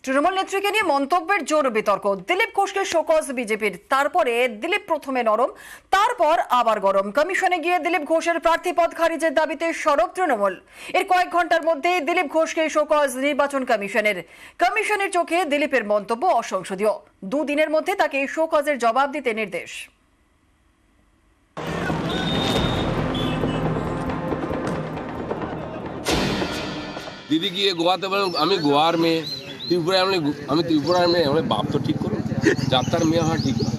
তৃণমূল নেত্রীকে নিয়ে মন্তব্যের জোর বিতর্ক। দিলীপ ঘোষকে শোকজ বিজেপির, তারপরে দিলীপ প্রথমে নরম, তারপর আবার গরম। কমিশনে গিয়ে দিলীপ ঘোষের প্রার্থী পদ খারিজের দাবিতে সরব তৃণমূল। এর কয়েক ঘন্টার মধ্যে দিলীপ ঘোষকে শোকজ নির্বাচন কমিশনের চোখে দিলীপের মন্তব্য অসংসদীয়। দুদিনের মধ্যে তাকে শোকজের জবাব দিতে নির্দেশ। दीदी की ये गोवाते আমি গোয়ার মেয়ে, ত্রিপুরায় আমি ত্রিপুরার মেয়ে, আমার বাপ তো ঠিক করুন, যাত্রার মেয়ে হওয়া ঠিক না।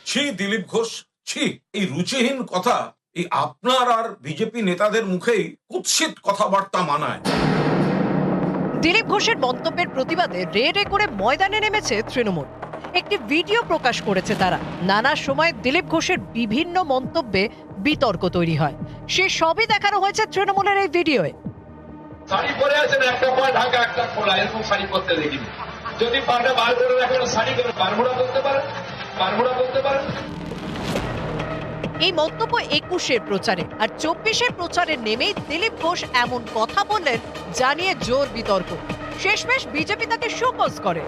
ছি দিলীপ ঘোষ, ছি! এই রুচিহীন কথা এই আপনার আর বিজেপি নেতাদের মুখেই কুৎসিত কথাবার্তা মানায়। দিলীপ ঘোষের মন্তব্যের প্রতিবাদে রে করে ময়দানে নেমেছে তৃণমূল। একটি ভিডিও প্রকাশ করেছে তারা। নানা সময় দিলীপ ঘোষের বিভিন্ন মন্তব্যে বিতর্ক তৈরি হয়। সে সবই দেখানো হয়েছে তৃণমূলের এই ভিডিওয়ে। শাড়ি পরে আছেন, একটা পয় ঢাকা একটা খোলা, এরকম শাড়ি পরতে দেখিনি। যদি পাটা বার করে রাখেন শাড়ি করে বারমুড়া বলতে পারেন। এই মন্তব্য 21-এর প্রচারে, আর 24-এর প্রচারে নেমেই দিলীপ ঘোষ এমন কথা বললেন জানিয়ে জোর বিতর্ক। শেষমেশ বিজেপি তাকে শোকজ করে।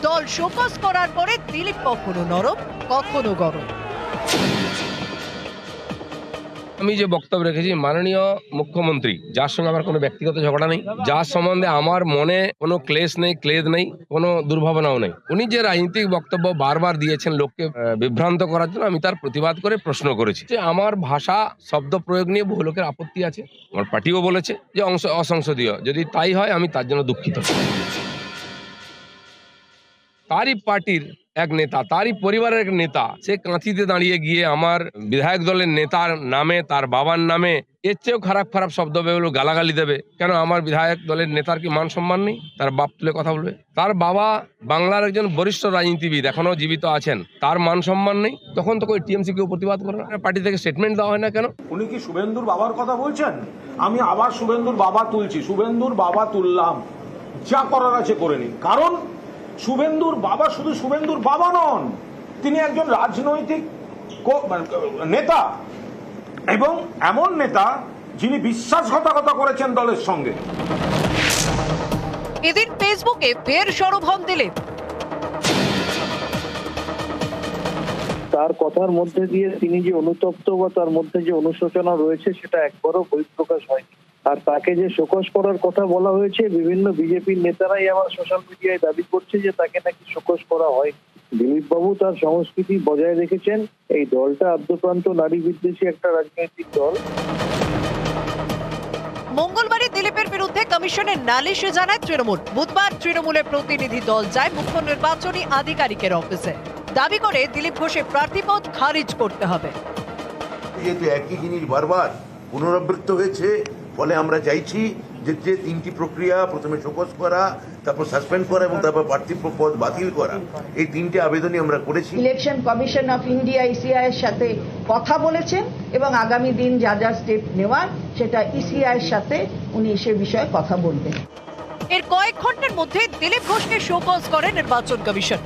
দল শোকজ করার পরে দিলীপ কখনো নরম, কখনো গরম। আমি যে বক্তব্য রেখেছি, মাননীয় মুখ্যমন্ত্রী, যার সঙ্গে আমার কোনো ব্যক্তিগত ঝগড়া নেই, যার সম্বন্ধে আমার মনে কোনো ক্লেশ নেই, ক্লেদ নেই, কোনো দুর্ভাবনাও নেই, উনি যে রাজনৈতিক বক্তব্য বারবার দিয়েছেন লোককে বিভ্রান্ত করার জন্য, আমি তার প্রতিবাদ করে প্রশ্ন করেছি যে আমার ভাষা শব্দ প্রয়োগ নিয়ে বহু লোকের আপত্তি আছে। আমার পার্টিও বলেছে যে অসংসদীয়। যদি তাই হয় আমি তার জন্য দুঃখিত। তারই পার্টির এক নেতা, তারই পরিবারের এক নেতা, সে কাঁথিতে দাঁড়িয়ে গিয়ে আমার বিধায়ক দলের নেতার নামে, তার বাবার নামে এর চেয়েও খারাপ শব্দ বেরোলো, গালাগালি দেবে। কেন আমার বিধায়ক দলের নেতার কি মান সম্মান নেই? তার বাপ তুলে কথা বলবে? তার বাবা বাংলার একজন বরিষ্ঠ রাজনীতিবিদ, এখনো জীবিত আছেন, তার মান সম্মান নেই? তখন তো টিএমসি কেউ প্রতিবাদ করে না, পার্টি থেকে স্টেটমেন্ট দেওয়া হয় না কেন? উনি কি শুভেন্দুর বাবার কথা বলছেন? আমি আবার শুভেন্দুর বাবা তুলছি, শুভেন্দুর বাবা তুললাম, যা করার আছে করে নিন। কারণ শুভেন্দুর বাবা শুধু শুভেন্দুর বাবা নন, তিনি একজন রাজনৈতিক নেতা, এবং এমন নেতা যিনি বিশ্বাসঘাতকতা করেছেন দলের সঙ্গে। এদিন ফেসবুকে ফের সরব হন দিলীপ। তার কথার মধ্যে দিয়ে তিনি যে অনুতপ্ত বা তার মধ্যে যে অনুশোচনা রয়েছে সেটা একবারও বহিঃপ্রকাশ হয়নি। আর তাকে যে শোকজ করার কথা বলা হয়েছে, বিভিন্ন বিজেপির নেতারাই আমার সোশ্যাল মিডিয়ায় দাবি করছে যে তাকে নাকি শোকজ করা হয়। দিলীপ বাবু তার সংস্কৃতি বজায় রেখেছেন। এই দলটা আদ্যপ্রান্ত নারী বিদ্বেষী একটা রাজনৈতিক দল। মঙ্গলবারই দিলীপের বিরুদ্ধে কমিশনের নালিশে জানায় তৃণমূল। বুধবার তৃণমূলের প্রতিনিধি দল যায় মুখ্য নির্বাচনী আধিকারিকের অফিসে। দাবি করে দিলীপ ঘোষের প্রার্থীপদ খারিজ করতে হবে। যেহেতু একই জিনিস বারবার পুনরাবৃত্ত হয়েছে, ফলে আমরা চাইছি যে তিনটি প্রক্রিয়া, প্রথমে শোকজ করা, তারপর সাসপেন্ড করা এবং তারপর প্রার্থী পদ বাতিল করা, এই তিনটে আবেদনই আমরা করেছি। Election commission of India ECI এর সাথে কথা বলেছেন এবং আগামী দিন যা যা স্টেপ নেওয়ার সেটা ইসিআই এর সাথে উনি সে বিষয়ে কথা বলবেন। এর কয়েক ঘন্টার মধ্যে দিলীপ ঘোষকে শোকজ করে নির্বাচন কমিশন।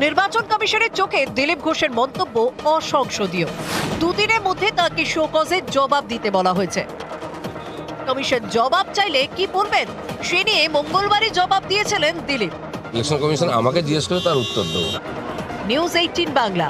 নির্বাচন কমিশনের চোখে দিলীপ ঘোষের মন্তব্য অসংসদীয়। দুদিনের মধ্যে তাকে শোকজের জবাব দিতে বলা হয়েছে। কমিশন জবাব চাইলে কি বলবেন সে নিয়ে মঙ্গলবারই জবাব দিয়েছিলেন দিলীপ। ইলেকশন কমিশন আমাকে জিজ্ঞেস করে তার উত্তর দেবো। নিউজ 18 বাংলা।